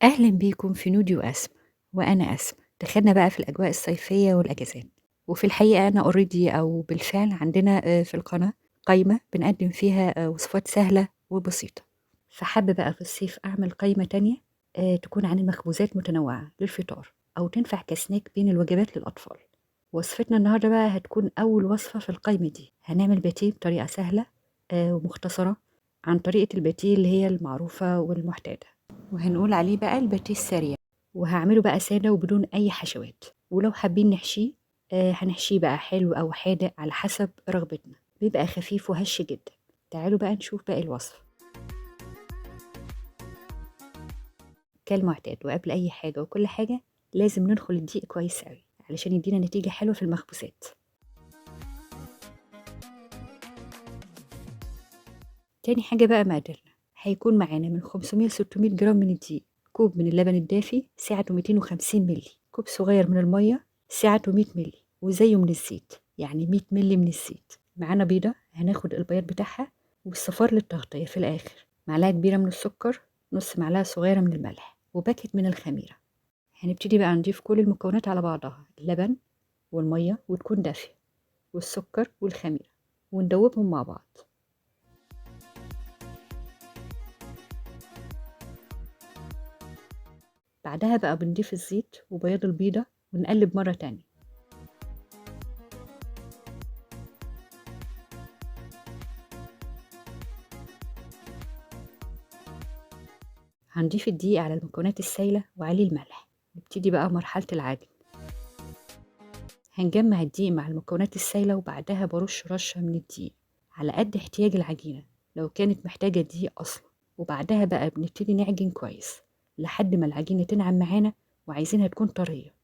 أهلا بيكم في نودي وأسماء. وأنا أسماء دخلنا بقى في الأجواء الصيفية والأجازات. وفي الحقيقة أنا اوريدي أو بالفعل عندنا في القناة قايمة بنقدم فيها وصفات سهلة وبسيطة. فحابة بقى في الصيف أعمل قايمة تانية تكون عن المخبوزات متنوعة للفطار أو تنفع كسناك بين الوجبات للأطفال. وصفتنا النهاردة بقى هتكون أول وصفة في القايمة دي. هنعمل باتيه بطريقة سهلة ومختصرة عن طريقة الباتيه اللي هي المعروفة والمعتادة، وهنقول عليه بقى الباتيه السريع. وهعمله بقى سادة وبدون أي حشوات، ولو حابين نحشيه هنحشيه بقى حلو أو حادق على حسب رغبتنا، بيبقى خفيف وهش جدا. تعالوا بقى نشوف باقي الوصفة كالمعتاد. وقبل أي حاجة وكل حاجة لازم ننخل الدقيق كويس قوي علشان يدينا نتيجة حلوة في المخبوزات. تاني حاجة بقى مقاديرنا. هيكون معانا من 500 ل 600 جرام من الدقيق، كوب من اللبن الدافي سعته 250 مللي، كوب صغير من المية سعته 100 مللي، وزيه من الزيت يعني 100 مللي من الزيت. معانا بيضة هناخد البياض بتاعها والصفار للتغطية في الآخر، معلقة كبيرة من السكر، نص معلقة صغيرة من الملح، وباكت من الخميرة. هنبتدي بقى نضيف كل المكونات على بعضها، اللبن والمية وتكون دافية والسكر والخميرة، وندوبهم مع بعض. بعدها بقى بنضيف الزيت وبياض البيضة ونقلب مرة تانية. هنضيف الدقيق على المكونات السايلة وعليه الملح. نبتدي بقى مرحلة العجن. هنجمع الدقيق مع المكونات السايلة وبعدها برش رشة من الدقيق على قد احتياج العجينة لو كانت محتاجة دقيق أصلا. وبعدها بقى بنبتدي نعجن كويس لحد ما العجينة تنعم معانا وعايزينها تكون طرية.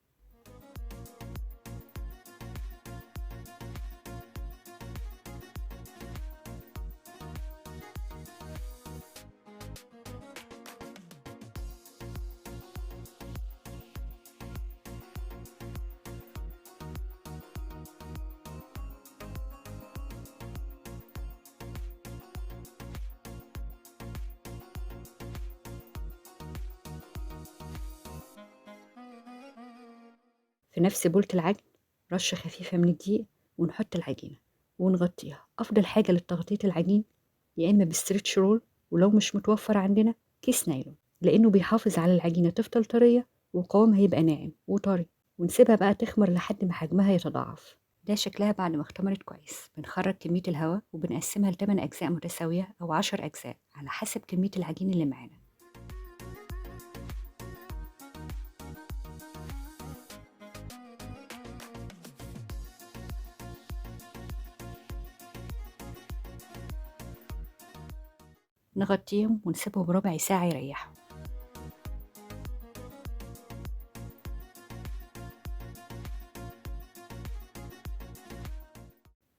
في نفس بولة العجن رشة خفيفة من الدقيق ونحط العجينة ونغطيها. أفضل حاجة لتغطية العجين يا إما بستريتش رول، ولو مش متوفر عندنا كيس نايلون، لأنه بيحافظ على العجينة تفضل طرية وقوامها يبقى ناعم وطري. ونسيبها بقى تخمر لحد ما حجمها يتضاعف. ده شكلها بعد ما اختمرت كويس. بنخرج كمية الهواء وبنقسمها ل8 أجزاء متساوية أو 10 أجزاء على حسب كمية العجين اللي معانا. نغطيهم ونسيبهم ربع ساعة يريحوا.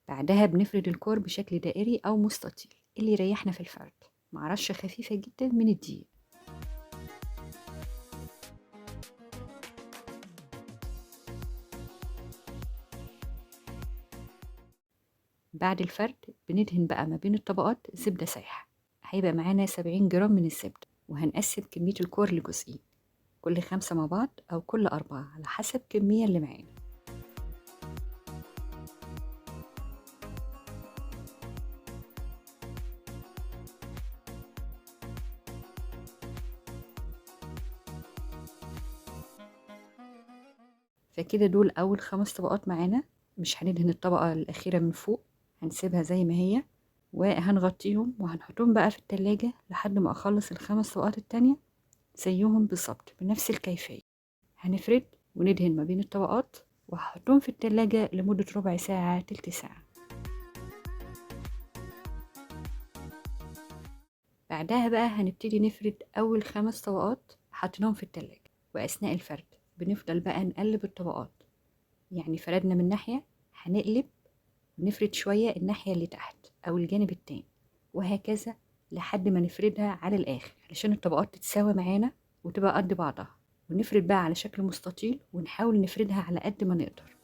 بعدها بنفرد الكور بشكل دائري أو مستطيل اللي يريحنا في الفرد، مع رشة خفيفة جدا من الدقيق. بعد الفرد بندهن بقى ما بين الطبقات زبدة سايحة. هيبقى معانا 70 جرام من الزبدة، وهنقسم كمية الكور لجزئين، كل 5 مع بعض أو كل 4 على حسب الكمية اللي معانا. فكده دول أول 5 طبقات معانا. مش هندهن الطبقة الأخيرة من فوق، هنسيبها زي ما هي وهنغطيهم وهنحطهم بقى في التلاجة لحد ما أخلص ال5 طبقات التانية زيهم بالظبط بنفس الكيفية. هنفرد وندهن ما بين الطبقات وهحطهم في التلاجة لمدة ربع ساعة تلت ساعة. بعدها بقى هنبتدي نفرد أول 5 طبقات حطيناهم في التلاجة. وأثناء الفرد بنفضل بقى نقلب الطبقات، يعني فردنا من ناحية هنقلب ونفرد شوية الناحية اللي تحت أو الجانب التاني، وهكذا لحد ما نفردها على الآخر علشان الطبقات تتساوي معانا وتبقى قد بعضها. ونفرد بقى على شكل مستطيل ونحاول نفردها على قد ما نقدر.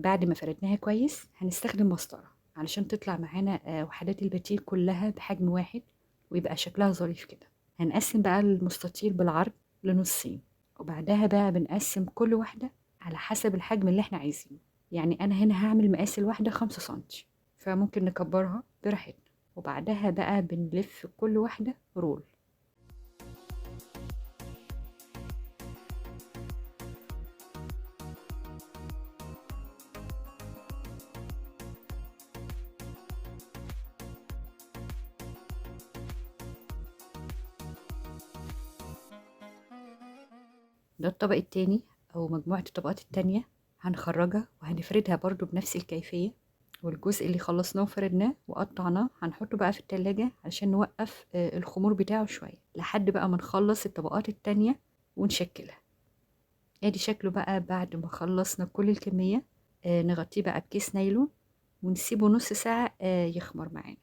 بعد ما فردناها كويس هنستخدم مسطرة علشان تطلع معانا وحدات الباتيه كلها بحجم واحد ويبقى شكلها ظريف كده. هنقسم بقى المستطيل بالعرض لنصين، وبعدها بقى بنقسم كل واحدة على حسب الحجم اللي احنا عايزينه. يعني انا هنا هعمل مقاس الواحدة 5 سنتي، فممكن نكبرها براحتنا. وبعدها بقى بنلف كل واحدة رول. ده الطبق التاني أو مجموعة الطبقات التانية، هنخرجها وهنفردها برضو بنفس الكيفية. والجزء اللي خلصناه وفردناه وقطعناه هنحطه بقى في التلاجة علشان نوقف الخمور بتاعه شوية لحد بقى ما نخلص الطبقات التانية ونشكلها. ادي شكله بقى بعد ما خلصنا كل الكمية. نغطيه بقى بكيس نايلون ونسيبه نص ساعة يخمر معانا.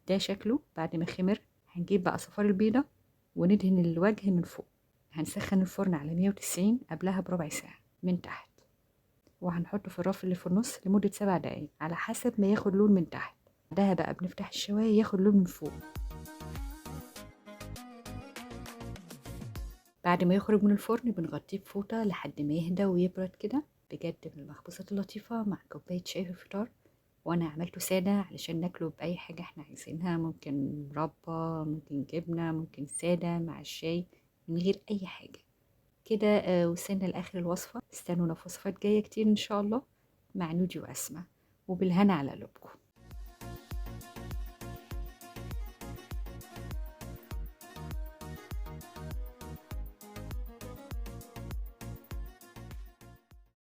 ده شكله بعد ما خمر. هنجيب بقى صفار البيضة وندهن الوجه من فوق. هنسخن الفرن على 190 قبلها بربع ساعة من تحت، وهنحطه في الرف اللي في النص لمدة 7 دقايق على حسب ما ياخد لون من تحت. بعدها بقى بنفتح الشواية ياخد لون من فوق. بعد ما يخرج من الفرن بنغطيه بفوطة لحد ما يهدى ويبرد كده. بجد من المخبوزات اللطيفة مع كوباية شاي في الفطار. وانا عملته سادة علشان ناكله بأي حاجة احنا عايزينها، ممكن مربى، ممكن جبنة، ممكن سادة مع الشاي من غير اي حاجة كده. وصلنا لاخر الوصفة. استنونا في وصفات جاية كتير ان شاء الله مع نودي واسماء، وبالهنا على قلوبكم.